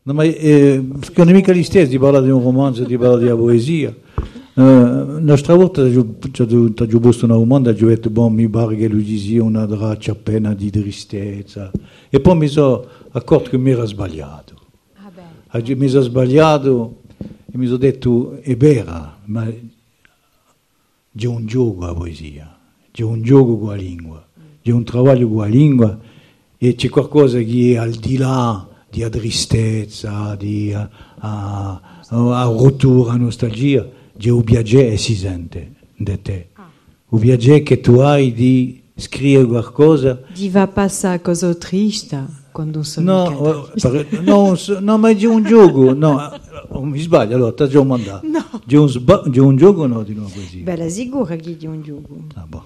No, ma non è mica gli stessi, ti parla di un romanzo, ti parla di una poesia. Un'altra volta ho visto una domanda, ho detto, boh, mi pare che lui diceva una traccia appena di tristezza. E poi mi sono accorto che mi era sbagliato. Mi sono sbagliato e mi sono detto, è vera, ma c'è un gioco la poesia, c'è un gioco con la lingua, c'è un travaglio con la lingua e c'è qualcosa che è al di là di tristezza, di rottura, nostalgia. C'è un piacere e si sente da te. Un piacere che tu hai di scrivere qualcosa. Ti va passare cosa triste quando sono no, ma c'è un gioco. No, mi sbaglio, allora ti ho già mandato. No. C'è un gioco o no di nuovo così? Beh, sicuro che c'è un gioco.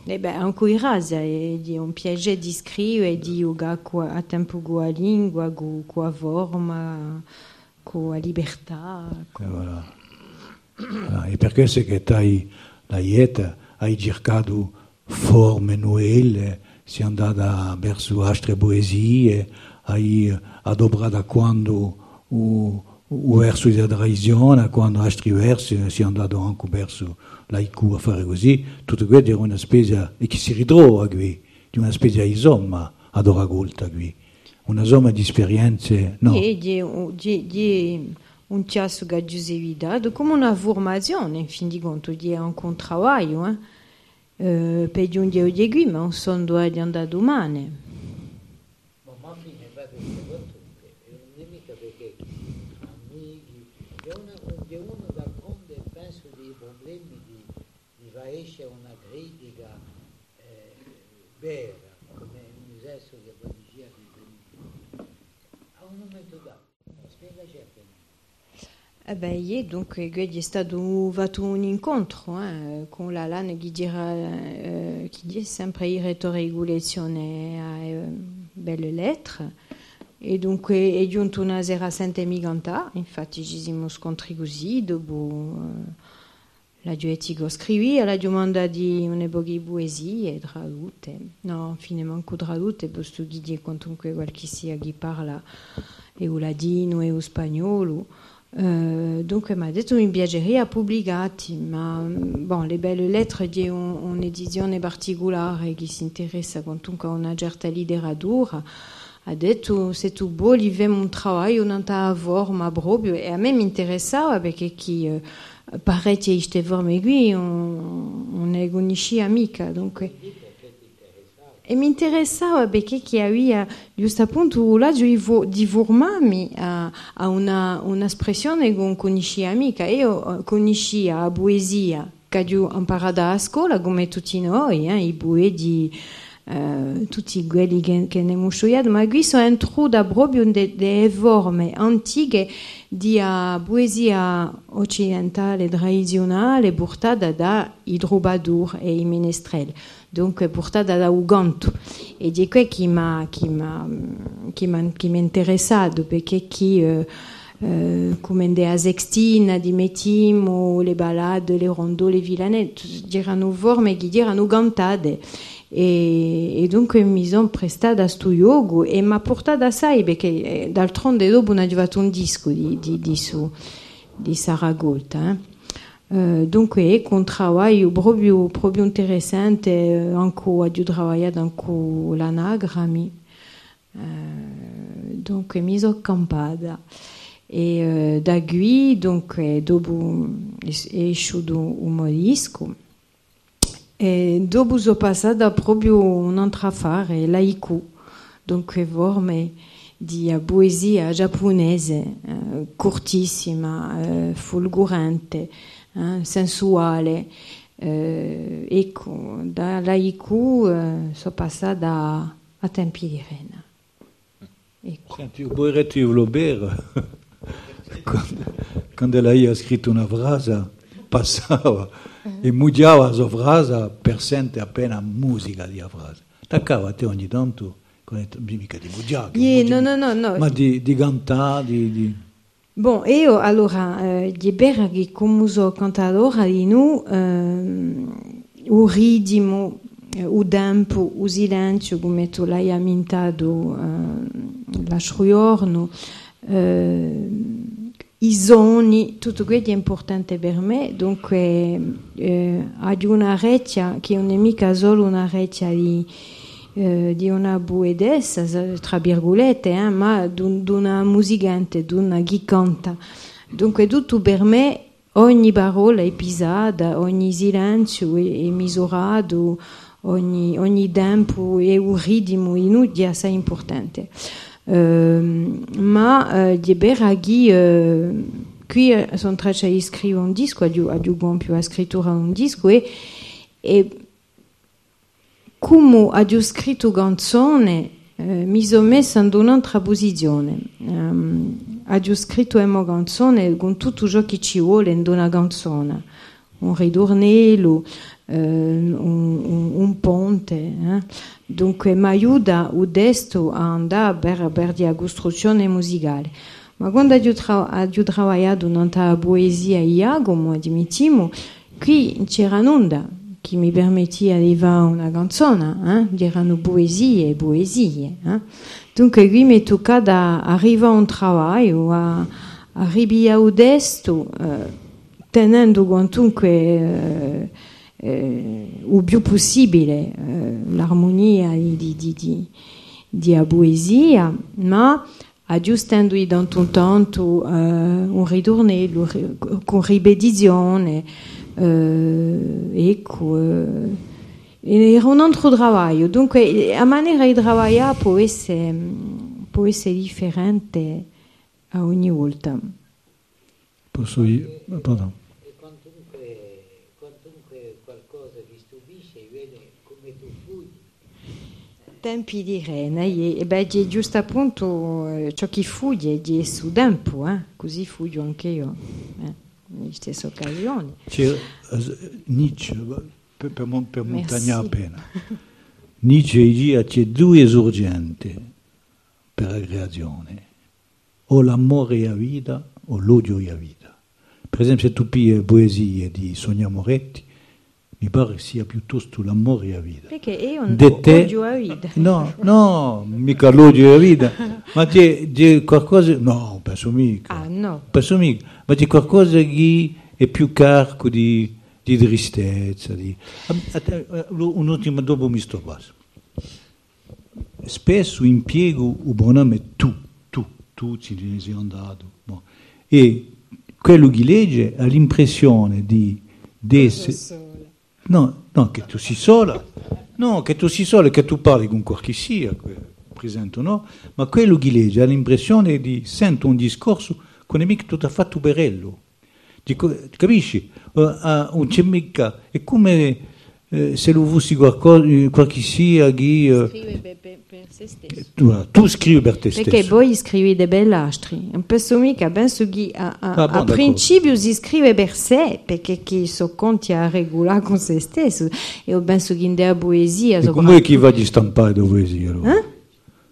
E beh, anche in rasa è un piacere di scrivere, di giocare a tempo con la lingua, con la forma, con la libertà. Voilà. E per questo che hai cercato forme nuove, sei andata verso altre poesie, hai adoprato quando verso la tradizione, quando altri versi sei andato anche verso l'haiku a fare così, tutto questo era una specie che si ritrova qui, di una specie di somma ad ora colta qui, una somma di esperienze, no? Un tiasso che giusevidad come una formazione, in fin di conto, di anche un lavoro, per giungere di qui, ma non sono due di andare domani. Ma alla fine fate queste battute, non è mica perché amici, è uno d'altronde penso dei problemi di esce una critica vera, come un sesso che poi diceva a un momento dato, spiega certamente. Donc, è stato fatto un incontro con la LAN che dice sempre il rettore di lezione a belle lettere e dunque è giunto una sera senza miganta, infatti ci siamo scontri così dopo la dialettica scrivi alla domanda di una poche poesie tradotte, no, fine manco tradotte, posto che dice quantunque qualche sia che parla e o ladino e o spagnolo. Dunque mi ha detto mi piacerebbe pubblicati, ma bon, le belle lettere di un'edizione particolare che si interessa comunque a una certa letteratura. Ha detto se tu vuoi fare un lavoro non ti forma proprio e a me mi interessava perché chi parecchie queste forme qui non ne conosci amica, dunque. E mi interessava perché chi aveva giusto appunto là di formarmi a un'espressione che non conoscevo mica. Io conoscevo la poesia che ho imparato a scuola come tutti noi, i poeti, tutti quelli che ne abbiamo studiato, ma qui sono entrato proprio delle forme antiche di poesia occidentale tradizionale portata dai troubadour e i menestrelli. Donc portata da Uganto e di qui che mi è interessato perché come a Sextina di Mettimo, le ballade, le rondeaux, le villanette erano forme che erano cantate e dunque mi sono prestata a sto yoga e mi ha portato assai perché d'altronde dopo ho fatto un disco di Saragolta dunque è un lavoro proprio interessante anche ho lavorato anche l'anagrami dunque mi sono campata e da qui dunque dopo è uscito un disco e dopo sono passata proprio un'altra affare l'haiku dunque forme di poesia giapponese cortissima folgorante sensuale ecco dall'haiku sono passata a tempi di Rena ecco. Senti, vuoi retriverlo bene? Quando lei ha scritto una frase passava e mugiava la sua frase per sentire appena musica di frase attaccava a te ogni tanto mica di mugiare no. ma di cantare di... Bon, io allora, di vera che come so cantatora di noi, il ritmo, il tempo, il silenzio, come tu l'hai ammintato l'altro giorno, i sogni, tutto questo è importante per me, dunque ad una reccia che non è mica solo una reccia di una poetessa, tra virgolette, ma di una musicante, di una chi canta. Dunque tutto per me, ogni parola è pisata, ogni silenzio è misurato, ogni tempo è un ritmo inutile, assai importante. Ma di Beraghi qui sono traccia di scrivere un disco, aggiungo più la scrittura un disco e come ho scritto canzone mi sono messa in un'altra posizione. Ho scritto una canzone con tutto ciò che ci vuole in una canzone, un ritornello, un ponte. Dunque mi aiuta il testo a andare per la costruzione musicale. Ma quando ho lavorato nella poesia Iagomo, admettiamo, qui c'era un'onda che mi permetteva di fare una canzone, erano poesie. Dunque qui mi è toccato arrivare a un lavoro, a arrivare al testo, tenendo quantunque il più possibile l'armonia di poesia, ma aggiustando di tanto in tanto un ritornello con ripetizione, ecco, era un altro lavoro. Dunque la maniera di lavorare può essere differente a ogni volta. Posso io? Pardon. Qualcosa che stupisce, vede come tu fuggi. Tempi di rena, è giusto appunto ciò che fugge è su tempo, così fuggio anche io, nelle stesse occasioni. C'è Nietzsche, per montagna appena. Nietzsche dice c'è due esorgenti per la creazione, o l'amore e la vita o l'odio e la vita. Per esempio, se tu pigli poesie di Sonia Moretti, mi pare sia piuttosto l'amore e la vita. Perché io non odio la vita. No, mica l'odio e la vita, ma c'è qualcosa... No, penso mica. Ah, no. Penso mica, ma c'è qualcosa che è più carico di tristezza. Un'ultima, dopo mi sto passo. Spesso impiego il pronome tu ci sei andato. No. E quello che legge ha l'impressione di essere... No, che tu sia sola. No, che tu sia sola e che tu parli con qualche sia, presento, no? Ma quello che legge ha l'impressione di sento un discorso con mica tutto affatto berello. Capisci? Non c'è mica... È come se lo fossi qualche sia che... Scrive per se stesso. Tu scrivi per te stesso. Perché voi scrivi dei bellastri. Non penso mica, penso che a principio si scrive per sé, perché chi so conti a regolare con se stesso. Io penso che in della poesia... E come è che va di stampare da poesia? Allora?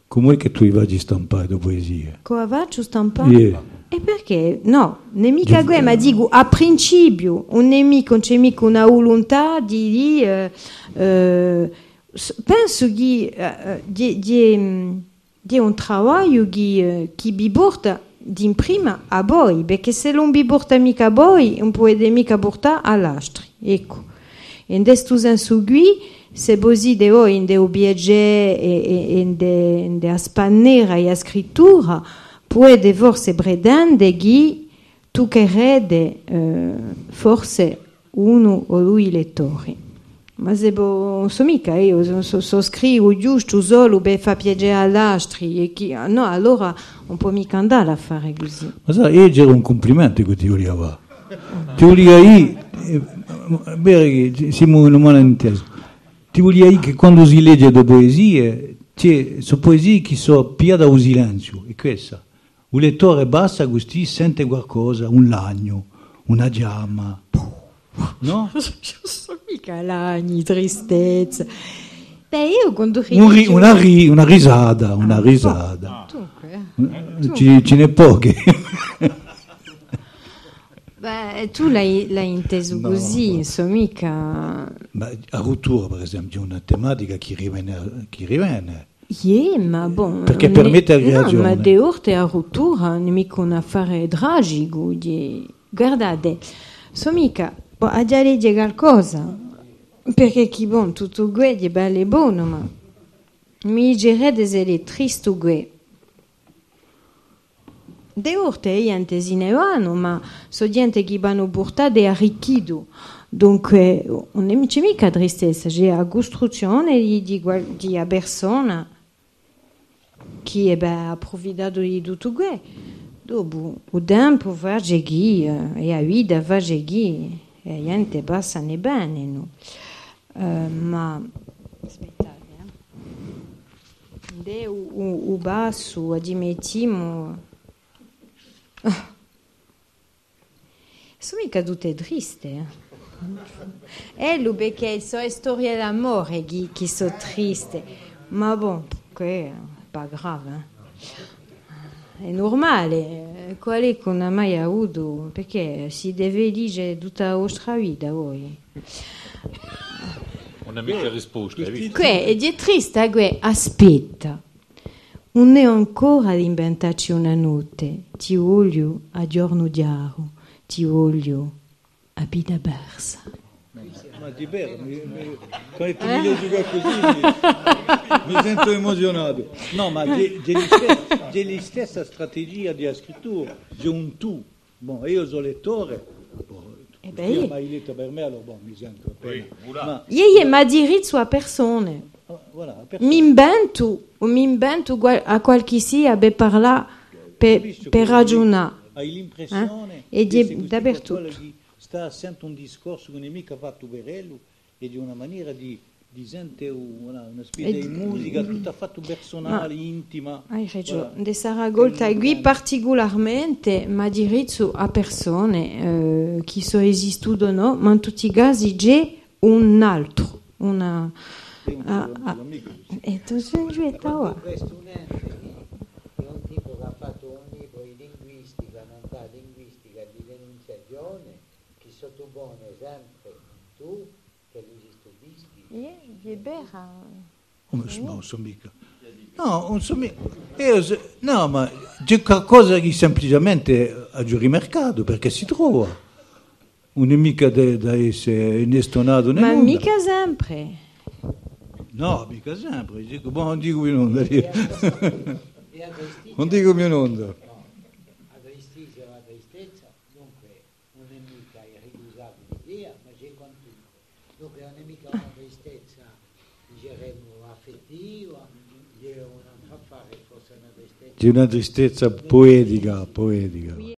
Come è che tu vai di stampare da poesia? Come faccio stampare? Yeah. E perché? No, nemica guerra, ma dico a principio un nemico non c'è mica una volontà di penso che di un lavoro che vi porta di prima a voi, perché se non vi porta mica a voi non potete mica portare all'altro, ecco. E in questo senso qui, se così di voi in de obiettivi e in de spannera e a scrittura puede forse pretendere che tu crede forse uno o due lettori. Ma se non so mica, io so scrivo giusto solo per far piacere agli altri, no, allora non può mica andare a fare così. Ma sai, c'era un complimento che ti voleva. Ti voleva siamo in un malinteso. Ti voleva che quando si legge le poesie, sono poesie che sono piate da un silenzio, e questa. Un lettore basta così, sente qualcosa, un lagno, una giamma, no? Non so mica lagni, tristezza. Beh, io quando una risata. Ce n'è poche. Beh, tu l'hai inteso così, insomma, mica... Ma a rottura, per esempio, è una tematica che rimane. Ma bon, perché permette aggregazione. No, ma de urte a rottura non è mica un affare tragico. Guardate, so mica, a già legge qualcosa, perché chi bon, tutto questo è bello e buono, ma mi direbbe se è triste questo. De urte gente se ne vanno, ma so gente che vanno portate arricchito. Dunque, non è mica tristezza, c'è la costruzione di una persona che ha approfittato di tutto questo. Dopo, il tempo va seguì, e la vita va seguì, e la gente passa bene, no? Ma, aspettate, il basso, admettiamo... Sono mica tutte triste. Lo perché so storie d'amore che sono triste. Ma bon, è pas grave. È normale. Qual è che non ha mai avuto? Perché si deve dire tutta la vostra vita voi. Non è mica risposta. È triste, aspetta. Non è ancora ad inventarci una notte. Ti voglio a giorno chiaro. Ti voglio a vita persa. Ma ti vero, quando tu mi leggi così mi sento emozionato. No, ma c'è la stessa strategia di scrittura, c'è un tu. Bon, io sono lettore, tu mai letto per me, allora mi sento appena. Ma diritto a persone. Voilà, Mi invento a qualche sia per parlare, per ragionare. Hai l'impressione e che dappertutto sta sento un discorso che non è mica fatto per lui e di una maniera di gente una specie di musica tutta fatto personale, intima. Hai ragione, de Saragolta qui particolarmente ma diritto a persone che sono esistute o no, ma in tutti i casi c'è un altro, una e tu sei giuetta ora. Questo è un tipo che ha fatto un libro di linguistica, linguistica di denunciazione, che sotto buon esempio tu che li studisti. È vera. No, non so mica. No, ma c'è qualcosa che semplicemente a giuri mercato perché si trova. Non è mica da essere inestonato ma mica sempre. No, mica sempre. Non dico in onda. Non dico in onda. La tristezza, dunque, non è mica irricusabile idea, ma c'è quantunque. Dunque non è mica una tristezza, diremmo, affettiva, è una affare, forse una tristezza. C'è una tristezza poetica.